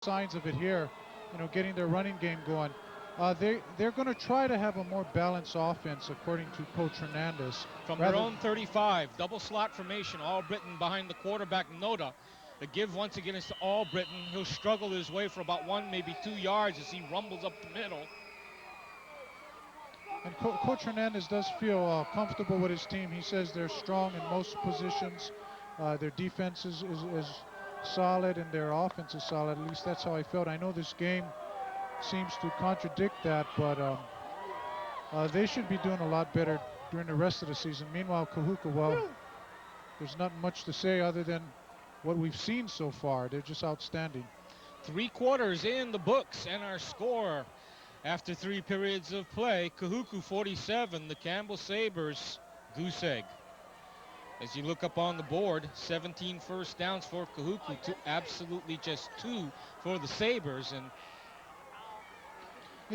signs of it here, getting their running game going. They're going to try to have a more balanced offense, according to Coach Hernandez. From their own 35, double slot formation, Albritton behind the quarterback, Noda. The give once again is to Albritton. He'll struggle his way for about 1, maybe 2 yards as he rumbles up the middle. And Coach Hernandez does feel comfortable with his team. He says they're strong in most positions. Their defense is solid and their offense is solid. At least that's how I felt. I know this game seems to contradict that, but they should be doing a lot better during the rest of the season. Meanwhile, Kahuku, well, there's not much to say other than what we've seen so far. They're just outstanding. 3 quarters in the books, and our score after 3 periods of play, Kahuku 47, the Cambell Sabres goose egg. As you look up on the board, 17 first downs for Kahuku, absolutely just 2 for the Sabres. And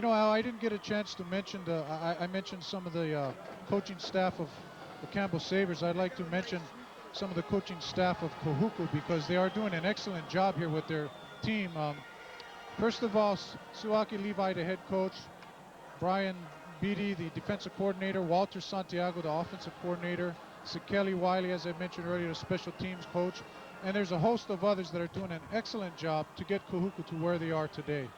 Al, I didn't get a chance to mention I mentioned some of the coaching staff of the Cambell Sabres. I'd like to mention some of the coaching staff of Kahuku because they are doing an excellent job here with their team. First of all, Suaki Levi, the head coach, Brian Beatty, the defensive coordinator, Walter Santiago, the offensive coordinator, Sekeli Wiley, as I mentioned earlier, the special teams coach, and there's a host of others that are doing an excellent job to get Kahuku to where they are today.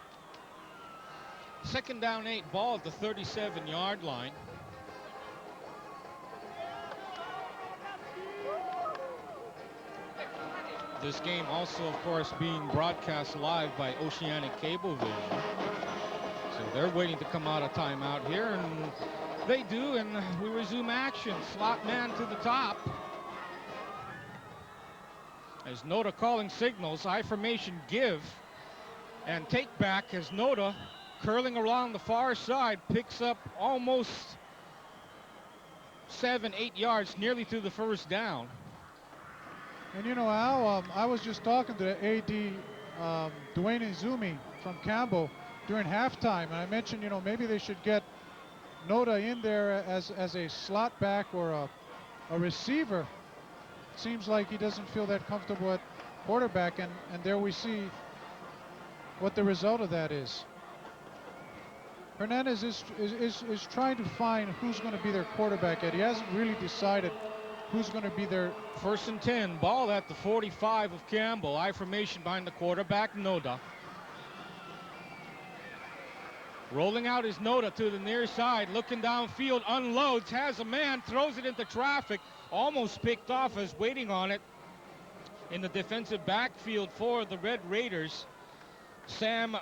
2nd down 8, ball at the 37-yard line. This game also, of course, being broadcast live by Oceanic Cablevision. So they're waiting to come out of timeout here, and they do, and we resume action. Slot man to the top. As Noda calling signals, I formation give and take back as Noda curling around the far side picks up almost 7, 8 yards, nearly to the 1st down. And Al, I was just talking to the AD, Dwayne Izumi from Cambell during halftime, and I mentioned, maybe they should get Noda in there as a slot back or a receiver. Seems like he doesn't feel that comfortable at quarterback, and there we see what the result of that is. Hernandez is trying to find who's going to be their quarterback yet. He hasn't really decided who's going to be their 1st and 10, ball at the 45 of Cambell. I formation behind the quarterback, Noda. Rolling out his Noda to the near side, looking downfield, unloads, has a man, throws it into traffic, almost picked off as waiting on it in the defensive backfield for the Red Raiders, Sam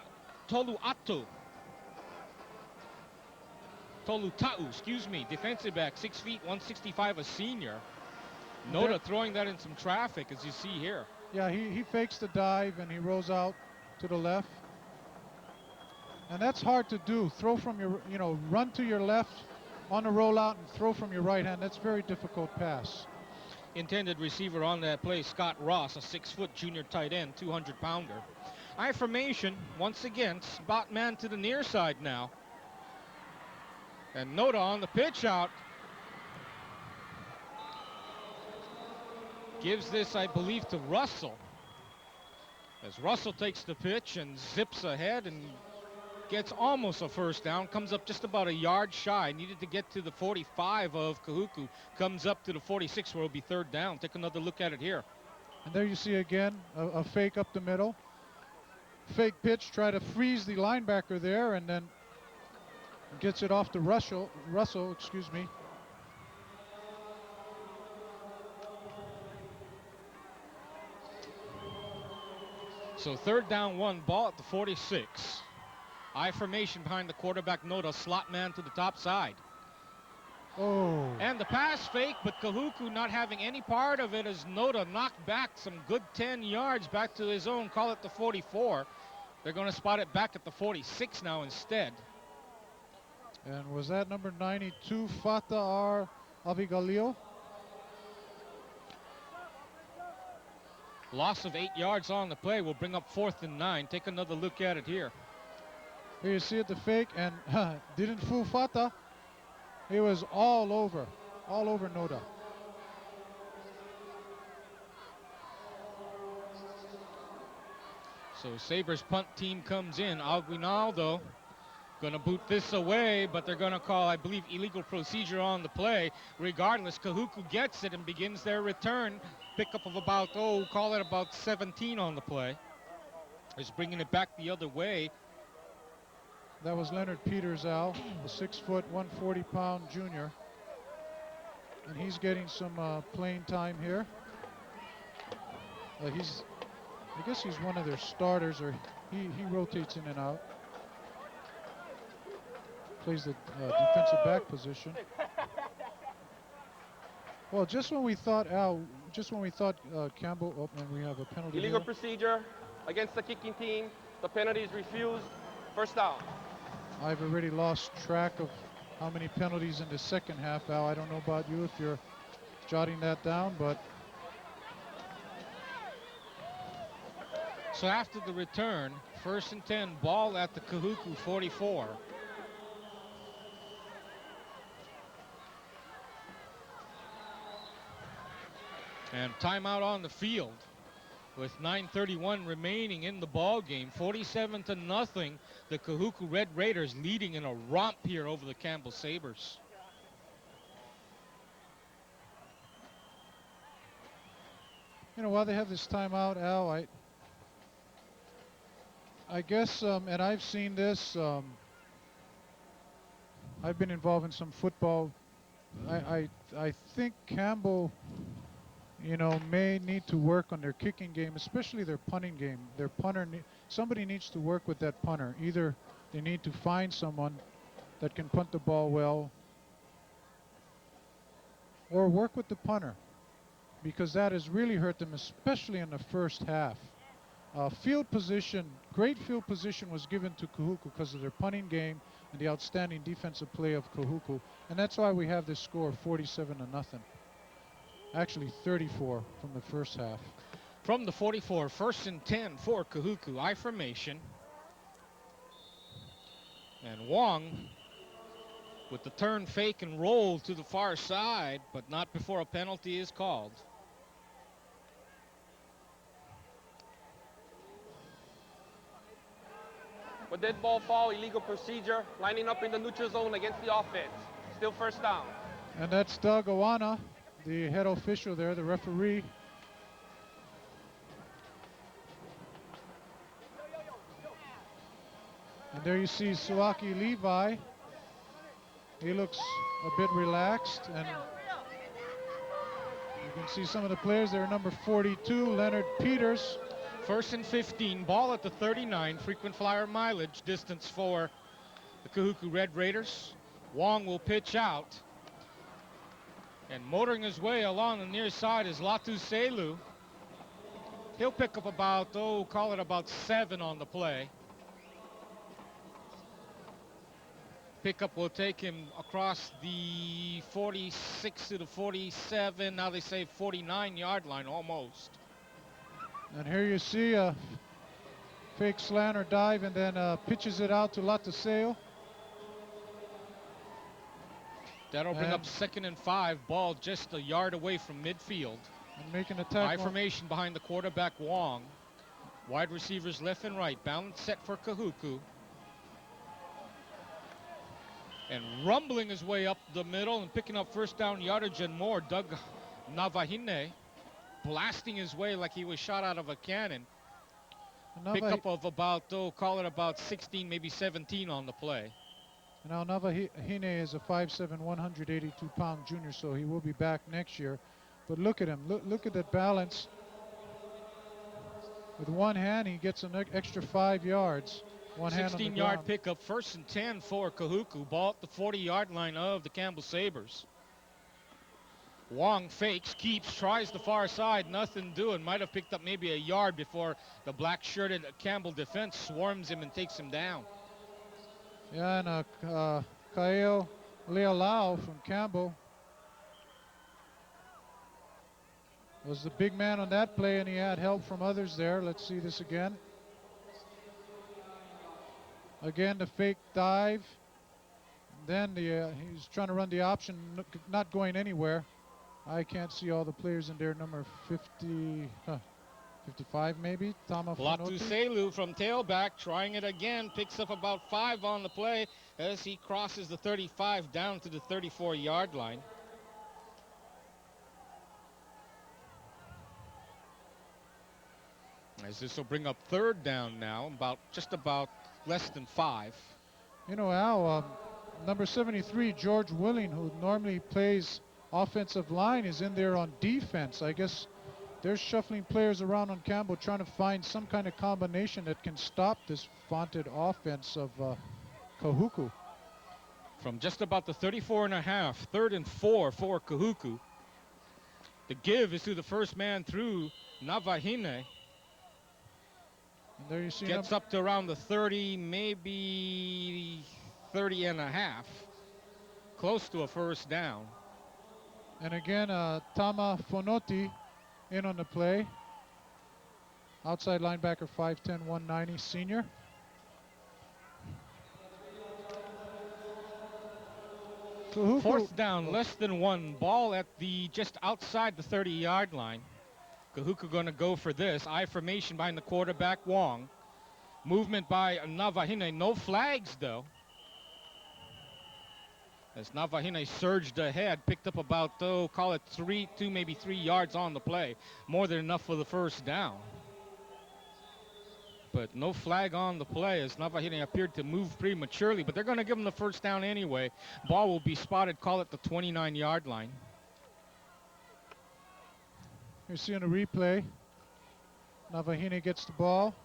Tolu'atau, defensive back, 6 feet, 165, a senior. Noda throwing that in some traffic, as you see here. Yeah, he fakes the dive and he rolls out to the left. And that's hard to do. Throw from your, run to your left on a rollout and throw from your right hand. That's a very difficult pass. Intended receiver on that play, Scott Ross, a 6-foot junior tight end, 200-pounder. I formation, once again, spot man to the near side now. And Noda on the pitch out. Gives this, I believe, to Russell. As Russell takes the pitch and zips ahead and gets almost a 1st down. Comes up just about a yard shy. Needed to get to the 45 of Kahuku. Comes up to the 46 where it'll be 3rd down. Take another look at it here. And there you see again a fake up the middle. Fake pitch, try to freeze the linebacker there, and then gets it off to Russell, excuse me. So 3rd down 1, ball at the 46. I formation behind the quarterback, Noda, slot man to the top side. Oh. And the pass fake, but Kahuku not having any part of it as Noda knocked back some good 10 yards back to his own, call it the 44. They're going to spot it back at the 46 now instead. And was that number 92, Fata R. Abigalio? Loss of 8 yards on the play will bring up 4th and 9. Take another look at it here. Here you see it, the fake, and didn't fool Fata. He was all over Noda. So Sabres punt team comes in. Aguinaldo going to boot this away, but they're going to call, I believe, illegal procedure on the play. Regardless, Kahuku gets it and begins their return. Pickup of about, call it about 17 on the play. Is bringing it back the other way. That was Leonard Peters, Al, a 6 foot, 140-pound junior. And he's getting some playing time here. I guess he's one of their starters, or he rotates in and out. Plays the defensive back position. Well, just when we thought, Al, Campbell, and we have a penalty. Illegal procedure against the kicking team. The penalty is refused. First down. I've already lost track of how many penalties in the second half, Al. I don't know about you if you're jotting that down, but. So after the return, 1st and 10, ball at the Kahuku 44. And timeout on the field with 9:31 remaining in the ball game. 47-0. The Kahuku Red Raiders leading in a romp here over the Cambell Sabres. You know, while they have this timeout, Al, I guess, and I've seen this. I've been involved in some football. I think Cambell, you know, may need to work on their kicking game, especially their punting game. Their punter, somebody needs to work with that punter. Either they need to find someone that can punt the ball well, or work with the punter, because that has really hurt them, especially in the first half. Field position, great field position was given to Kahuku because of their punting game and the outstanding defensive play of Kahuku, and that's why we have this score, 47-0. Actually 34 from the first half. From the 44, 1st and 10 for Kahuku. I formation. And Wong with the turn, fake, and roll to the far side, but not before a penalty is called. With dead ball foul, illegal procedure, lining up in the neutral zone against the offense. Still first down. And that's Doug Awana, the head official there, the referee. And there you see Suaki Levi. He looks a bit relaxed, and you can see some of the players there. Number 42, Leonard Peters. 1st and 15, ball at the 39, frequent flyer mileage distance for the Kahuku Red Raiders. Wong will pitch out. And motoring his way along the near side is Latu Selu. He'll pick up about, call it about 7 on the play. Pickup will take him across the 46 to the 47, now they say 49-yard line almost. And here you see a fake slant or dive, and then pitches it out to Lataseo. That'll bring up 2nd and 5, ball just a yard away from midfield. And making a tackle. High formation behind the quarterback Wong. Wide receivers left and right, balance set for Kahuku. And rumbling his way up the middle and picking up first down yardage and more, Doug Navahine, blasting his way like he was shot out of a cannon. Pickup of about, call it about 16, maybe 17 on the play. Now Navahine is a 5'7", 182-pound junior, so he will be back next year. But look at him. Look at that balance. With one hand, he gets an extra 5 yards. 16-yard pickup, 1st and 10 for Kahuku. Ball at the 40-yard line of the Cambell Sabres. Wong fakes, keeps, tries the far side, nothing doing. Might have picked up maybe a yard before the black-shirted Cambell defense swarms him and takes him down. Yeah, and Kaeo Lealau from Cambell was the big man on that play, and he had help from others there. Let's see this again. Again, the fake dive. Then he's trying to run the option, not going anywhere. I can't see all the players in there. Number 50, 55 maybe. Tama Latu Fonoti. Selu from tailback, trying it again, picks up about 5 on the play as he crosses the 35 down to the 34-yard line. As this will bring up 3rd down now, just about less than 5. You know, Al, number 73, George Willing, who normally plays offensive line, is in there on defense. I guess they're shuffling players around on Campbell, trying to find some kind of combination that can stop this vaunted offense of Kahuku. From just about the 34 and a half, 3rd and 4 for Kahuku. The give is to the first man through, Navahine. And there you see Gets up to around the 30, maybe 30 and a half. Close to a first down. And again, Tama Fonoti in on the play. Outside linebacker, 5'10", 190, senior. Kahuku. 4th down, less than 1. Ball at the just outside the 30-yard line. Kahuku going to go for this. I formation behind the quarterback, Wong. Movement by Navahine. No flags, though. As Navahine surged ahead, picked up about, call it 2, maybe 3 yards on the play. More than enough for the first down. But no flag on the play as Navahine appeared to move prematurely. But they're going to give him the first down anyway. Ball will be spotted, call it the 29-yard line. You're seeing a replay. Navahine gets the ball.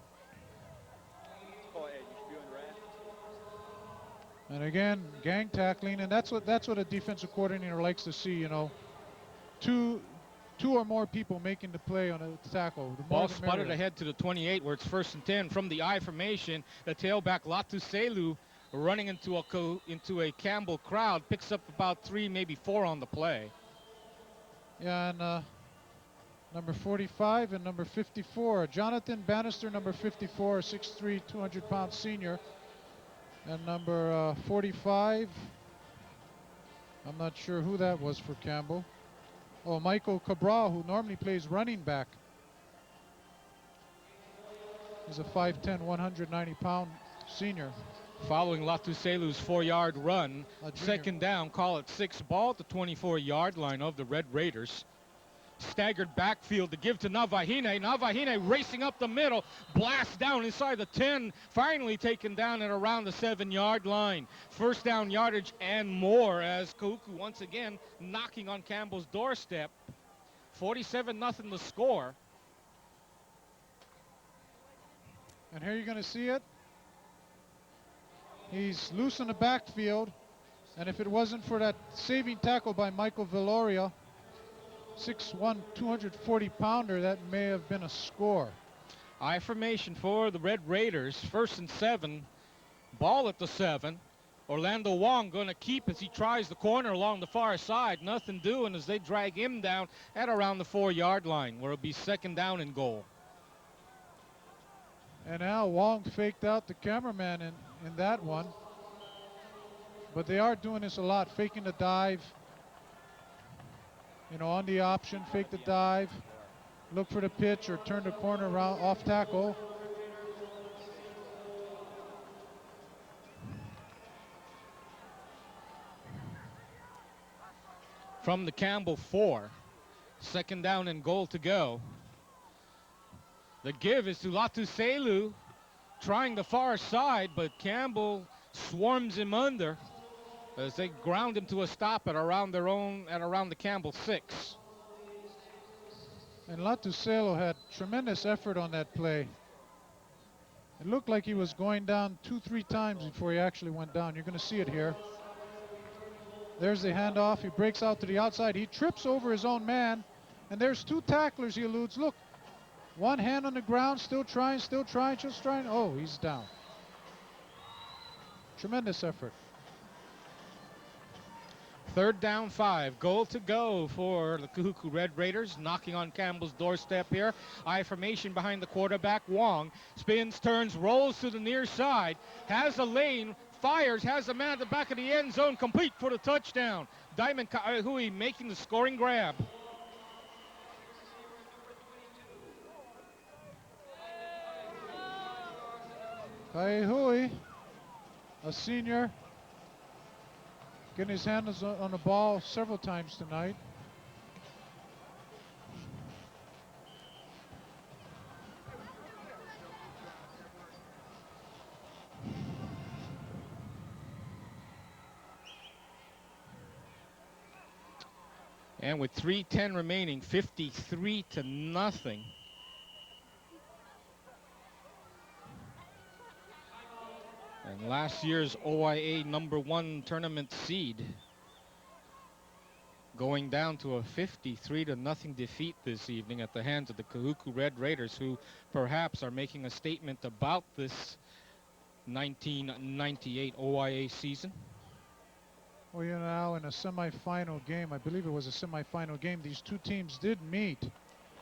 And again, gang tackling, and that's what a defensive coordinator likes to see. You know, two or more people making the play on a tackle. The ball spotted ahead to the 28, where it's 1st and 10 from the I formation. The tailback Latu Selu running into a Cambell crowd, picks up about 3, maybe 4 on the play. Yeah, and number 45 and number 54, Jonathan Bannister, number 54, 6'3", 200-pound senior. And number 45, I'm not sure who that was for Campbell. Oh, Michael Cabral, who normally plays running back. He's a 5'10", 190-pound senior. Following Latu Selu's 4-yard run, 2nd down, call it 6, ball at the 24-yard line of the Red Raiders. Staggered backfield to give to Navahine. Navahine racing up the middle, blast down inside the 10, finally taken down at around the 7-yard line. First down yardage and more as Kahuku once again knocking on Campbell's doorstep. 47-0 the score. And here you're going to see it. He's loose in the backfield, and if it wasn't for that saving tackle by Michael Villoria, 6'1", 240-pounder, that may have been a score. I formation for the Red Raiders. 1st and 7. Ball at the 7. Orlando Wong going to keep as he tries the corner along the far side. Nothing doing as they drag him down at around the 4-yard line, where it'll be 2nd down and goal. And now Wong faked out the cameraman in that one. But they are doing this a lot, faking the dive. You know, on the option, fake the dive, look for the pitch, or turn the corner around off tackle. From the Cambell 4, 2nd down and goal to go. The give is to Latu Selu, trying the far side, but Cambell swarms him under as they ground him to a stop at around the Cambell 6. And Latu Selu had tremendous effort on that play. It looked like he was going down 2-3 times before he actually went down. You're going to see it here. There's the handoff. He breaks out to the outside. He trips over his own man, and there's 2 tacklers he eludes. Look, one hand on the ground, still trying, just trying. Oh, he's down. Tremendous effort. 3rd down 5, goal to go for the Kahuku Red Raiders, knocking on Campbell's doorstep here. I formation behind the quarterback, Wong. Spins, turns, rolls to the near side, has a lane, fires, has a man at the back of the end zone, complete for the touchdown. Diamond Kahui making the scoring grab. Kahuku, a senior, getting his hands on the ball several times tonight. And with 3:10 remaining, 53-0. And last year's OIA #1 tournament seed going down to a 53-0 defeat this evening at the hands of the Kahuku Red Raiders, who perhaps are making a statement about this 1998 OIA season. Well, you know, in a semifinal game, I believe it was a semifinal game, these two teams did meet,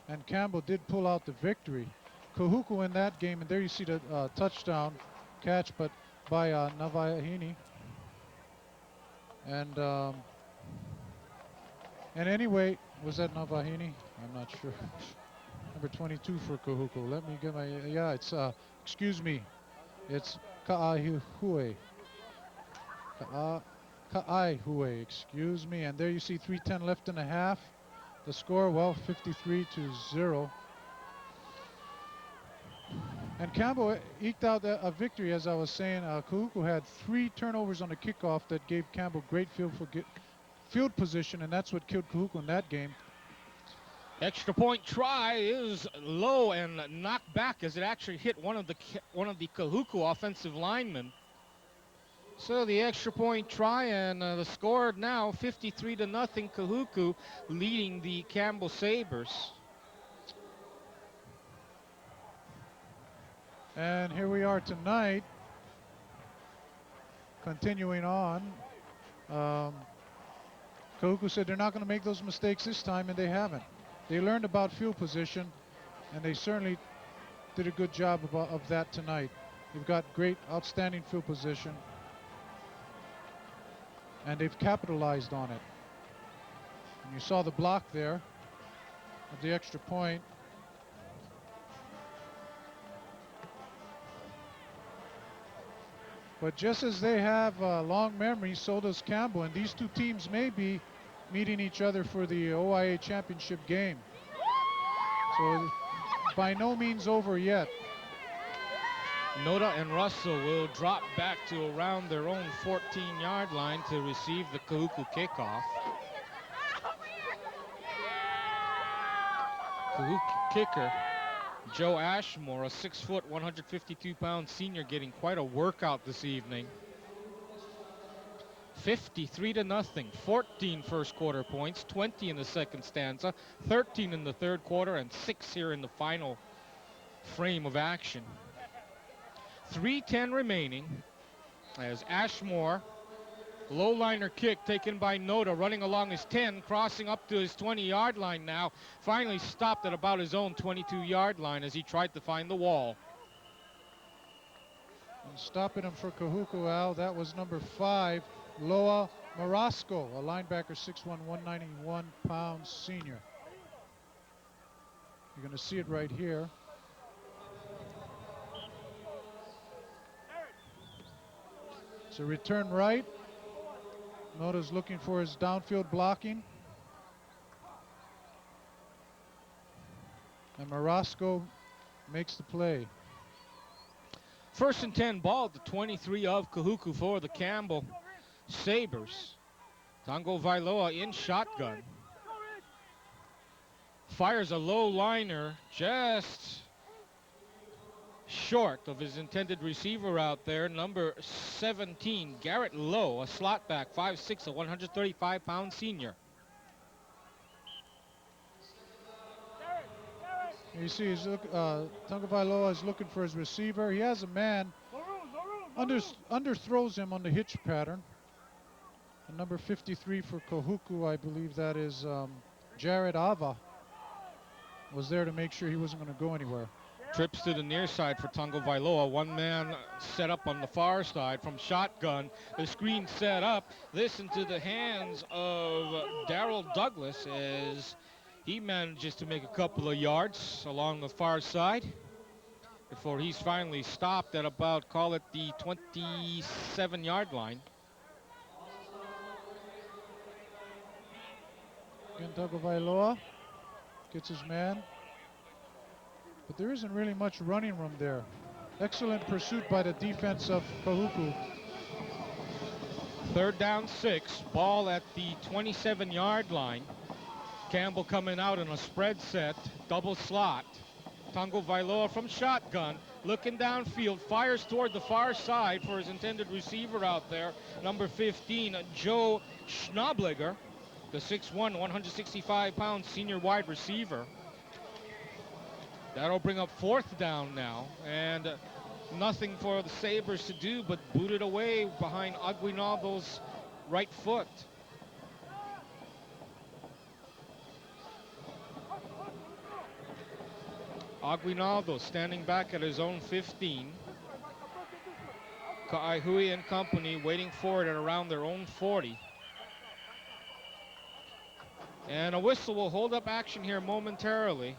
and Cambell did pull out the victory. Kahuku in that game, and there you see the touchdown catch, but by Navahini. And anyway, was that Navahini? I'm not sure. Number 22 for Kahuku. Let me get my, yeah, it's, excuse me, it's Kaahihue. Kaihue, excuse me. And there you see 3:10 left in the half. The score, well, 53-0. And Cambell eked out a victory, as I was saying. Kahuku had 3 turnovers on the kickoff that gave Cambell great field position, and that's what killed Kahuku in that game. Extra point try is low and knocked back as it actually hit one of the Kahuku offensive linemen. So the extra point try, and the score now 53-0. Kahuku leading the Cambell Sabres. And here we are tonight, continuing on. Kahuku said they're not going to make those mistakes this time, and they haven't. They learned about field position, and they certainly did a good job of that tonight. They've got great, outstanding field position, and they've capitalized on it. And you saw the block there of the extra point. But just as they have long memories, so does Cambell, and these two teams may be meeting each other for the OIA championship game. So by no means over yet. Noda and Russell will drop back to around their own 14-yard line to receive the Kahuku kickoff. Kahuku kicker Joe Ashmore, a 6', 152-pound senior, getting quite a workout this evening. 53-0, 14 first quarter points, 20 in the second stanza, 13 in the third quarter, and 6 here in the final frame of action. 3:10 remaining as Ashmore, low liner kick taken by Noda, running along his 10, crossing up to his 20-yard line now, finally stopped at about his own 22-yard line as he tried to find the wall. And stopping him for Kahuku, Al, that was number 5, Loa Marasco, a linebacker, 6'1", 191-pound senior. You're going to see it right here. It's a return right. Noda's looking for his downfield blocking. And Marasco makes the play. 1st and 10 ball at the 23 of Kahuku for the Cambell Sabres. Tango Vailoa in shotgun. Fires a low liner just short of his intended receiver out there. Number 17, Garrett Lowe, a slot back, 5'6", a 135-pound senior. You see, Tagovailoa is looking for his receiver. He has a man, underthrows him on the hitch pattern. And number 53 for Kahuku, I believe that is Jared Ava, was there to make sure he wasn't going to go anywhere. Trips to the near side for Tango Vailoa. One man set up on the far side from shotgun. The screen set up. This into the hands of Darrell Douglas as he manages to make a couple of yards along the far side. before he's finally stopped at about, call it the 27-yard line. Again, Tagovailoa gets his man. But there isn't really much running room there. Excellent pursuit by the defense of Kahuku. 3rd down 6, ball at the 27-yard line. Cambell coming out in a spread set, double slot. Tagovailoa from shotgun, looking downfield, fires toward the far side for his intended receiver out there, number 15, Joe Schnobliger, the 6'1", 165-pound senior wide receiver. That'll bring up 4th down now, and nothing for the Sabres to do but boot it away behind Aguinaldo's right foot. Aguinaldo standing back at his own 15. Kahuku and company waiting for it at around their own 40. And a whistle will hold up action here momentarily.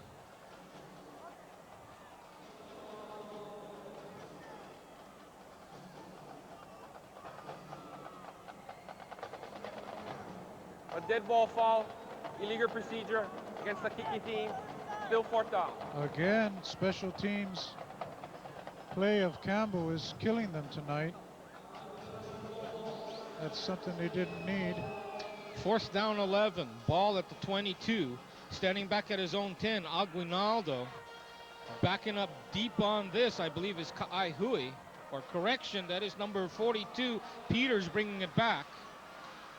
A dead ball foul, illegal procedure against the Kiki team. Still 4th down. Again, special teams play of Cambell is killing them tonight. That's something they didn't need. 4th down 11, ball at the 22. Standing back at his own 10, Aguinaldo. Backing up deep on this, I believe, is Kahuku. Or correction, that is number 42, Peters bringing it back.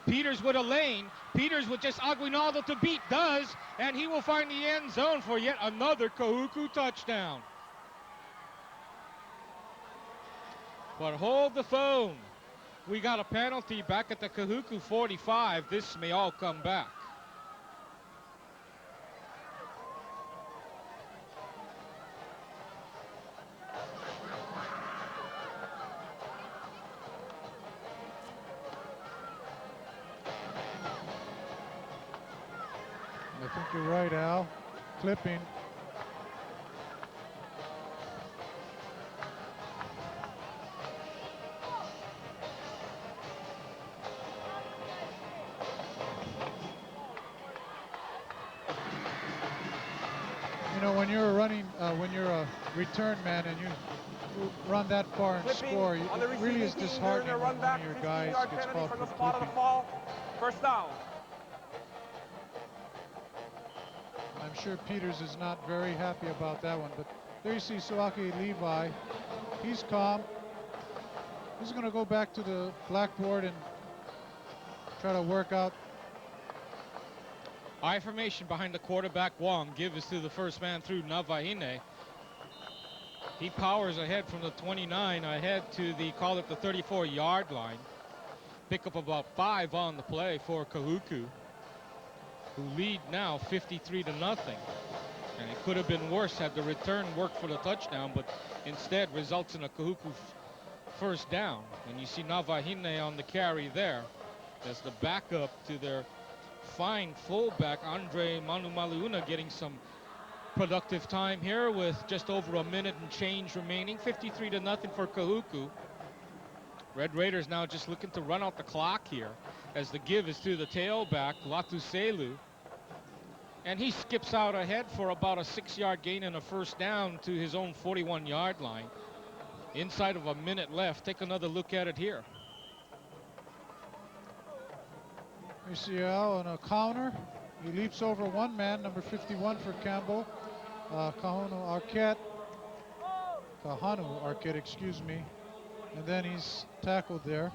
Peters with a lane. Peters with just Aguinaldo to beat, does, and he will find the end zone for yet another Kahuku touchdown. But hold the phone. We got a penalty back at the Kahuku 45. This may all come back. I think you're right, Al. Clipping. You know, when you're running, when you're a return man and you run that far and score, it really is disheartening when one of your guys gets called for clipping. 1st down. I'm sure Peters is not very happy about that one, but there you see Suaki Levi. He's calm. He's going to go back to the blackboard and try to work out. I formation behind the quarterback Wong. Give is to the first man through Navahine. He powers ahead from the 29 ahead to the, call it the 34-yard line. Pick up about 5 on the play for Kahuku, who lead now 53-0. And it could have been worse had the return worked for the touchdown, but instead results in a Kahuku 1st down. And you see Navahine on the carry there as the backup to their fine fullback Andre Manumaliuna getting some productive time here with just over a minute and change remaining. 53-0 for Kahuku. Red Raiders now just looking to run out the clock here as the give is to the tailback Latuselu. And he skips out ahead for about a 6-yard gain and a 1st down to his own 41-yard line. Inside of a minute left. Take another look at it here. You see Al on a counter. He leaps over one man, number 51 for Cambell. Kahanu Arquette, excuse me. And then he's tackled there.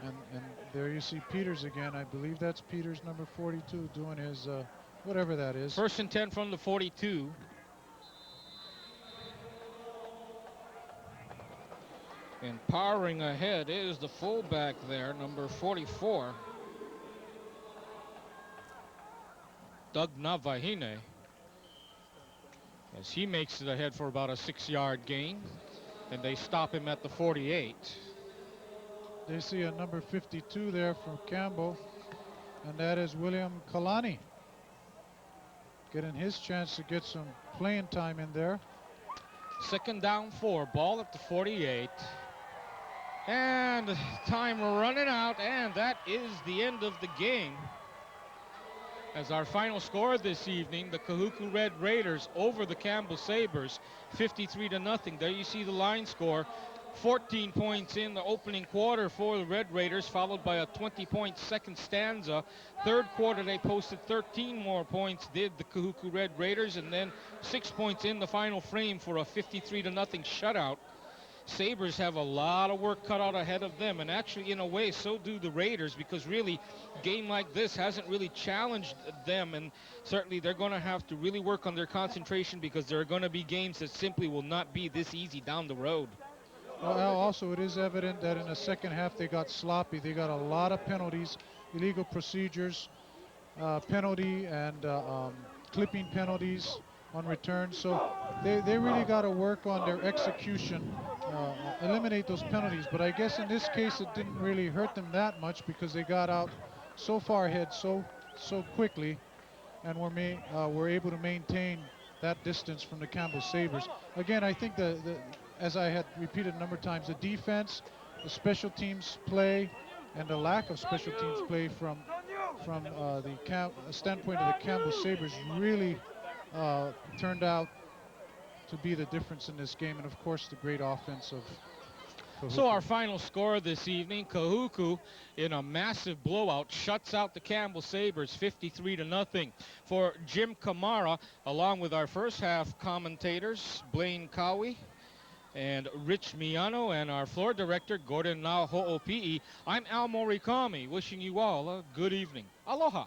And there you see Peters again. I believe that's Peters, number 42, doing his whatever that is. 1st and 10 from the 42. And powering ahead is the fullback there, number 44, Doug Navahine, as he makes it ahead for about a 6-yard gain, and they stop him at the 48. They see a number 52 there from Cambell, and that is William Kalani, getting his chance to get some playing time in there. Second down 4, ball at the 48. And time running out, and that is the end of the game. As our final score this evening, the Kahuku Red Raiders over the Cambell Sabres, 53-0. There you see the line score. 14 points in the opening quarter for the Red Raiders, followed by a 20-point second stanza. Third quarter, they posted 13 more points, did the Kahuku Red Raiders, and then 6 points in the final frame for a 53-0 shutout. Sabres have a lot of work cut out ahead of them, and actually, in a way, so do the Raiders, because really, a game like this hasn't really challenged them, and certainly they're going to have to really work on their concentration, because there are going to be games that simply will not be this easy down the road. Well, Al, also, it is evident that in the second half they got sloppy. They got a lot of penalties, illegal procedures, penalty, and clipping penalties on return. So they really got to work on their execution, eliminate those penalties. But I guess in this case it didn't really hurt them that much because they got out so far ahead so quickly, and were able to maintain that distance from the Cambell Sabres. Again, I think as I had repeated a number of times, the defense, the special teams play, and the lack of special teams play from the standpoint of the Cambell Sabres really turned out to be the difference in this game, and of course the great offense of Kahuku. So our final score this evening, Kahuku in a massive blowout shuts out the Cambell Sabres 53-0. For Jim Kamara, along with our first half commentators, Blaine Cowie and Rich Miano, and our floor director, Gordon Nao Ho'opi'i, I'm Al Morikami, wishing you all a good evening. Aloha.